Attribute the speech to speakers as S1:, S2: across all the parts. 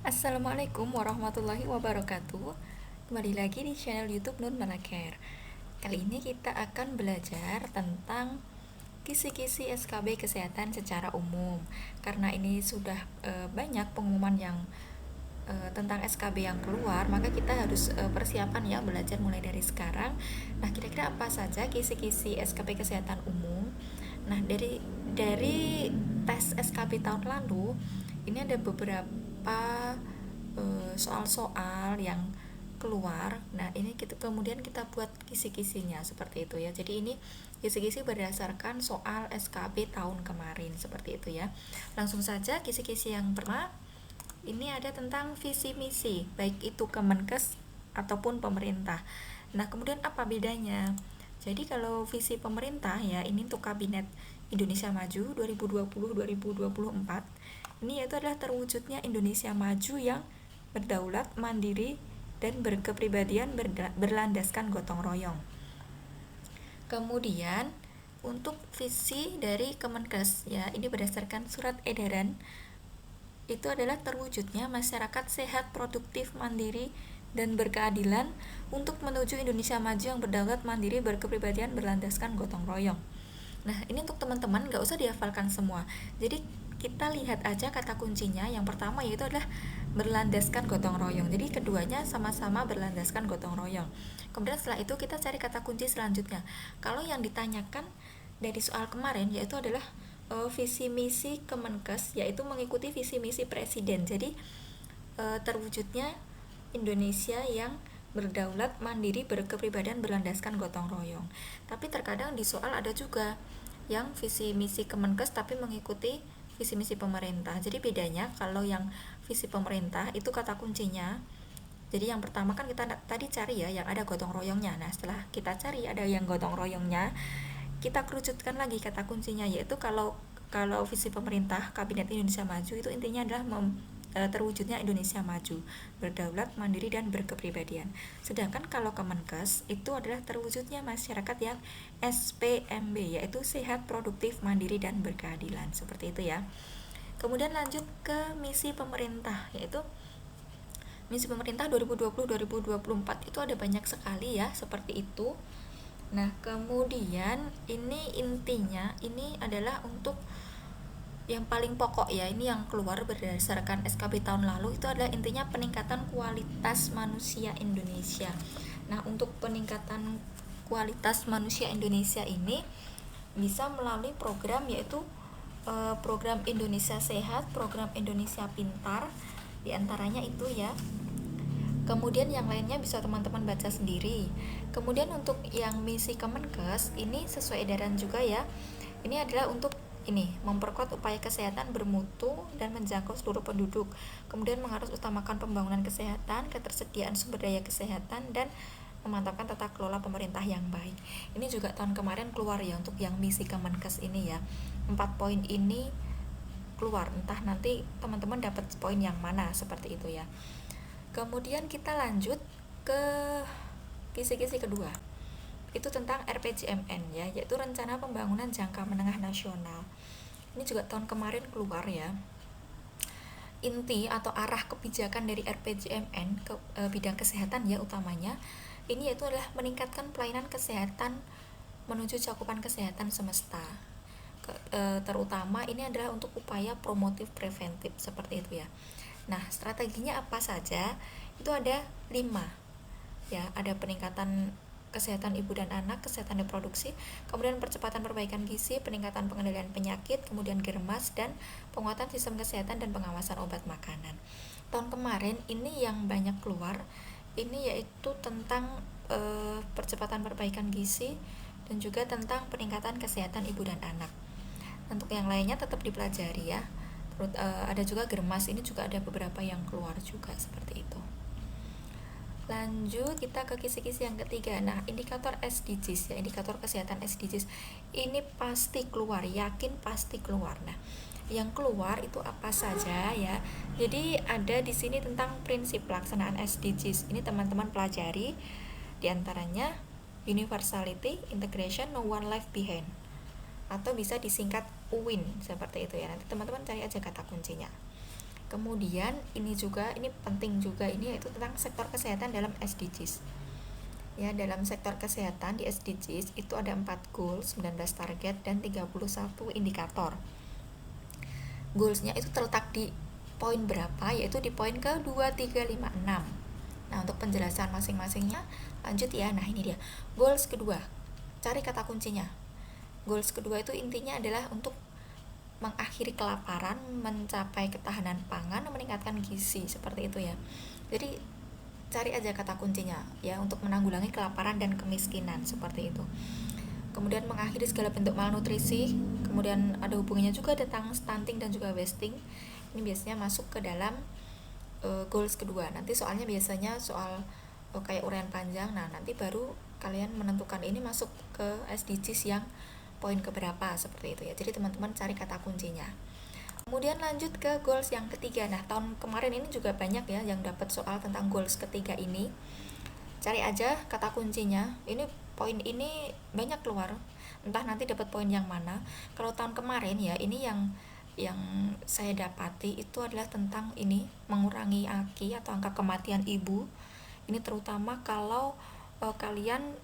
S1: Assalamualaikum warahmatullahi wabarakatuh. Kembali lagi di channel YouTube Nur Malakir. Kali ini kita akan belajar tentang kisi-kisi SKB kesehatan secara umum. Karena ini sudah banyak pengumuman yang tentang SKB yang keluar, maka kita harus persiapan ya, belajar mulai dari sekarang. Nah, kira-kira apa saja kisi-kisi SKB kesehatan umum? Nah, dari tes SKB tahun lalu, ini ada beberapa soal-soal yang keluar. Nah, ini kemudian kita buat kisi-kisinya seperti itu ya. Jadi ini kisi-kisi berdasarkan soal SKB tahun kemarin seperti itu ya. Langsung saja kisi-kisi yang pertama. Ini ada tentang visi misi, baik itu Kemenkes ataupun pemerintah. Nah, kemudian apa bedanya? Jadi kalau visi pemerintah ya, ini untuk Kabinet Indonesia Maju 2020-2024. Ini yaitu adalah terwujudnya Indonesia maju yang berdaulat, mandiri, dan berkepribadian berlandaskan gotong royong. Kemudian untuk visi dari Kemenkes ya, ini berdasarkan surat edaran, itu adalah terwujudnya masyarakat sehat, produktif, mandiri, dan berkeadilan untuk menuju Indonesia maju yang berdaulat, mandiri, berkepribadian berlandaskan gotong royong. Nah, ini untuk teman-teman nggak usah dihafalkan semua. Jadi kita lihat aja kata kuncinya. Yang pertama yaitu adalah berlandaskan gotong royong. Jadi keduanya sama-sama berlandaskan gotong royong. Kemudian setelah itu kita cari kata kunci selanjutnya. Kalau yang ditanyakan dari soal kemarin yaitu adalah visi misi Kemenkes, yaitu mengikuti visi misi presiden. Jadi terwujudnya Indonesia yang berdaulat, mandiri, berkepribadian berlandaskan gotong royong. Tapi terkadang di soal ada juga yang visi misi Kemenkes tapi mengikuti visi misi pemerintah. Jadi bedanya kalau yang visi pemerintah itu kata kuncinya. Jadi yang pertama kan kita tadi cari ya yang ada gotong royongnya. Nah, setelah kita cari ada yang gotong royongnya, kita kerucutkan lagi kata kuncinya, yaitu kalau visi pemerintah Kabinet Indonesia Maju itu intinya adalah terwujudnya Indonesia maju, berdaulat, mandiri, dan berkepribadian. Sedangkan kalau Kemenkes itu adalah terwujudnya masyarakat yang SPMB, yaitu sehat, produktif, mandiri, dan berkeadilan. Seperti itu ya. Kemudian lanjut ke misi pemerintah, yaitu misi pemerintah 2020-2024 itu ada banyak sekali ya, seperti itu. Nah, kemudian ini intinya ini adalah untuk yang paling pokok ya, ini yang keluar berdasarkan SKB tahun lalu itu adalah intinya peningkatan kualitas manusia Indonesia. Nah, untuk peningkatan kualitas manusia Indonesia ini bisa melalui program yaitu program Indonesia Sehat, program Indonesia Pintar, diantaranya itu ya. Kemudian yang lainnya bisa teman-teman baca sendiri. Kemudian untuk yang misi Kemenkes ini sesuai edaran juga ya. Ini adalah untuk ini memperkuat upaya kesehatan bermutu dan menjangkau seluruh penduduk. Kemudian mengharus utamakan pembangunan kesehatan, ketersediaan sumber daya kesehatan, dan memantapkan tata kelola pemerintah yang baik. Ini juga tahun kemarin keluar ya untuk yang misi Kemenkes ini ya. 4 poin ini keluar, entah nanti teman-teman dapat poin yang mana seperti itu ya. Kemudian kita lanjut ke kisi-kisi kedua. Itu tentang RPJMN ya, yaitu Rencana Pembangunan Jangka Menengah Nasional. Ini juga tahun kemarin keluar ya. Inti atau arah kebijakan dari RPJMN ke bidang kesehatan ya utamanya, ini yaitu adalah meningkatkan pelayanan kesehatan menuju cakupan kesehatan semesta. Terutama ini adalah untuk upaya promotif preventif seperti itu ya. Nah, strateginya apa saja? Itu ada 5. Ya, ada peningkatan kesehatan ibu dan anak, kesehatan reproduksi, kemudian percepatan perbaikan gizi, peningkatan pengendalian penyakit, kemudian germas, dan penguatan sistem kesehatan dan pengawasan obat makanan. Tahun kemarin ini yang banyak keluar, ini yaitu tentang percepatan perbaikan gizi dan juga tentang peningkatan kesehatan ibu dan anak. Untuk yang lainnya tetap dipelajari ya. Ada juga germas, ini juga ada beberapa yang keluar juga seperti itu. Lanjut kita ke kisi-kisi yang ketiga. Nah, indikator SDGs ya, indikator kesehatan SDGs ini pasti keluar, yakin pasti keluar. Nah, yang keluar itu apa saja ya. Jadi ada di sini tentang prinsip pelaksanaan SDGs. Ini teman-teman pelajari, diantaranya universality, integration, no one left behind, atau bisa disingkat UWIN seperti itu ya. Nanti teman-teman cari aja kata kuncinya. Kemudian ini penting juga, ini yaitu tentang sektor kesehatan dalam SDGs. Ya, dalam sektor kesehatan di SDGs itu ada 4 goal, 19 target, dan 31 indikator. Goalsnya itu terletak di poin berapa, yaitu di poin ke 2, 3, 5, 6. Nah, untuk penjelasan masing-masingnya lanjut ya. Nah, ini dia. Goals kedua, cari kata kuncinya. Goals kedua itu intinya adalah untuk mengakhiri kelaparan, mencapai ketahanan pangan, meningkatkan gizi, seperti itu ya. Jadi cari aja kata kuncinya ya, untuk menanggulangi kelaparan dan kemiskinan, seperti itu. Kemudian mengakhiri segala bentuk malnutrisi. Kemudian ada hubungannya juga tentang stunting dan juga wasting. Ini biasanya masuk ke dalam goals kedua. Nanti soalnya biasanya soal kayak uraian panjang. Nah, nanti baru kalian menentukan ini masuk ke SDGs yang poin keberapa, seperti itu ya. Jadi teman-teman cari kata kuncinya. Kemudian lanjut ke goals yang ketiga. Nah, tahun kemarin ini juga banyak ya yang dapat soal tentang goals ketiga ini. Cari aja kata kuncinya. Ini poin ini banyak keluar. Entah nanti dapat poin yang mana. Kalau tahun kemarin ya, ini yang saya dapati itu adalah tentang ini, mengurangi AKI atau angka kematian ibu. Ini terutama kalau kalian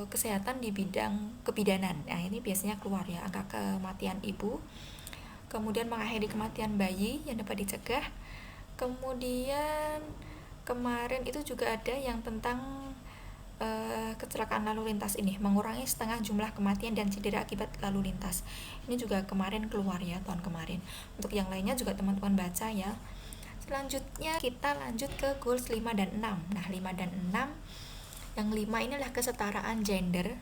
S1: kesehatan di bidang kebidanan. Nah, ini biasanya keluar ya, angka kematian ibu. Kemudian mengakhiri kematian bayi yang dapat dicegah. Kemudian kemarin itu juga ada yang tentang kecelakaan lalu lintas ini, mengurangi setengah jumlah kematian dan cedera akibat lalu lintas. Ini juga kemarin keluar ya, tahun kemarin. Untuk yang lainnya juga teman-teman baca ya. Selanjutnya kita lanjut ke goals 5 dan 6. Nah, 5 dan 6, yang 5 ini adalah kesetaraan gender.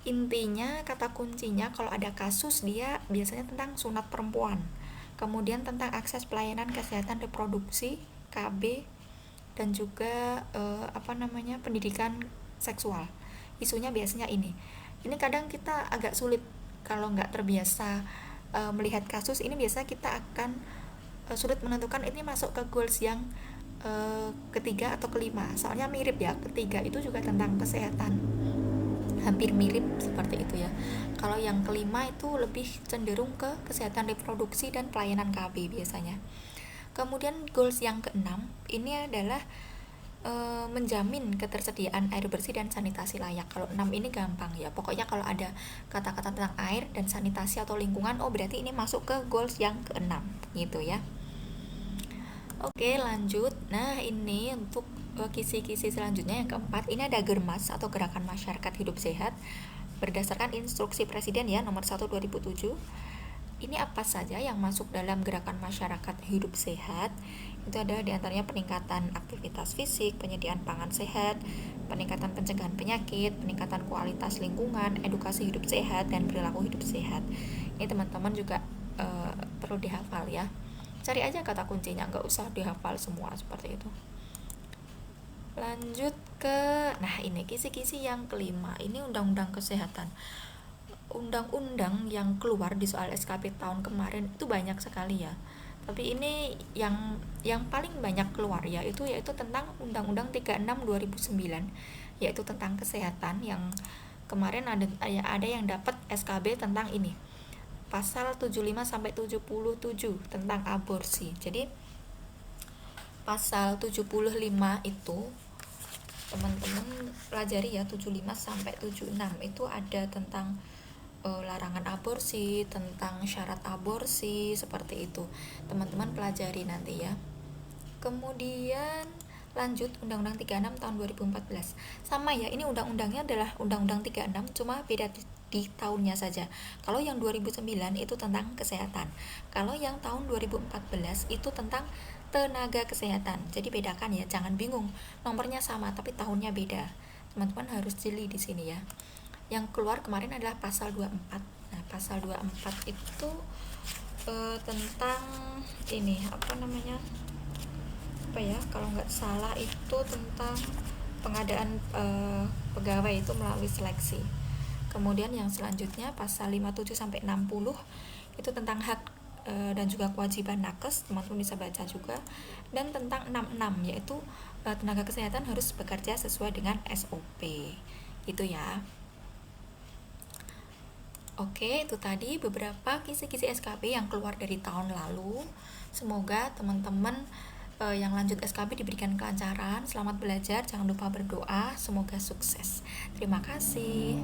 S1: Intinya kata kuncinya kalau ada kasus dia biasanya tentang sunat perempuan. Kemudian tentang akses pelayanan kesehatan reproduksi, KB, dan juga pendidikan seksual. Isunya biasanya ini kadang kita agak sulit kalau nggak terbiasa melihat kasus ini. Biasanya kita akan sulit menentukan ini masuk ke goals yang ketiga atau kelima, soalnya mirip ya, ketiga itu juga tentang kesehatan, hampir mirip seperti itu ya. Kalau yang kelima itu lebih cenderung ke kesehatan reproduksi dan pelayanan KB biasanya. Kemudian goals yang keenam ini adalah menjamin ketersediaan air bersih dan sanitasi layak. Kalau 6 ini gampang ya, pokoknya kalau ada kata-kata tentang air dan sanitasi atau lingkungan, berarti ini masuk ke goals yang keenam gitu ya. Oke, lanjut. Nah, ini untuk kisi-kisi selanjutnya yang keempat, ini ada Germas atau Gerakan Masyarakat Hidup Sehat berdasarkan instruksi Presiden ya nomor 1 2007. Ini apa saja yang masuk dalam gerakan masyarakat hidup sehat? Itu ada diantaranya peningkatan aktivitas fisik, penyediaan pangan sehat, peningkatan pencegahan penyakit, peningkatan kualitas lingkungan, edukasi hidup sehat, dan perilaku hidup sehat. Ini teman-teman juga perlu dihafal ya. Cari aja kata kuncinya, nggak usah dihafal semua seperti itu. Lanjut ke, nah ini kisi-kisi yang kelima, ini undang-undang kesehatan. Undang-undang yang keluar di soal SKP tahun kemarin itu banyak sekali ya, tapi ini yang paling banyak keluar yaitu tentang Undang-Undang 36 2009, yaitu tentang kesehatan. Yang kemarin ada yang dapat SKB tentang ini, pasal 75 sampai 77 tentang aborsi. Jadi pasal 75 itu teman-teman pelajari ya, 75 sampai 76 itu ada tentang larangan aborsi, tentang syarat aborsi, seperti itu. Teman-teman pelajari nanti ya. Kemudian lanjut Undang-Undang 36 tahun 2014. Sama ya, ini undang-undangnya adalah Undang-Undang 36, cuma beda di tahunnya saja. Kalau yang 2009 itu tentang kesehatan. Kalau yang tahun 2014 itu tentang tenaga kesehatan. Jadi bedakan ya, jangan bingung. Nomornya sama tapi tahunnya beda. Teman-teman harus jeli di sini ya. Yang keluar kemarin adalah pasal 24. Nah, pasal 24 itu tentang ini kalau nggak salah itu tentang pengadaan pegawai itu melalui seleksi. Kemudian yang selanjutnya pasal 57 sampai 60 itu tentang hak dan juga kewajiban nakes, teman-teman bisa baca juga. Dan tentang 66 yaitu tenaga kesehatan harus bekerja sesuai dengan SOP. Itu ya. Oke, itu tadi beberapa kisi-kisi SKP yang keluar dari tahun lalu. Semoga teman-teman yang lanjut SKB diberikan kelancaran. Selamat belajar, jangan lupa berdoa, semoga sukses. Terima kasih.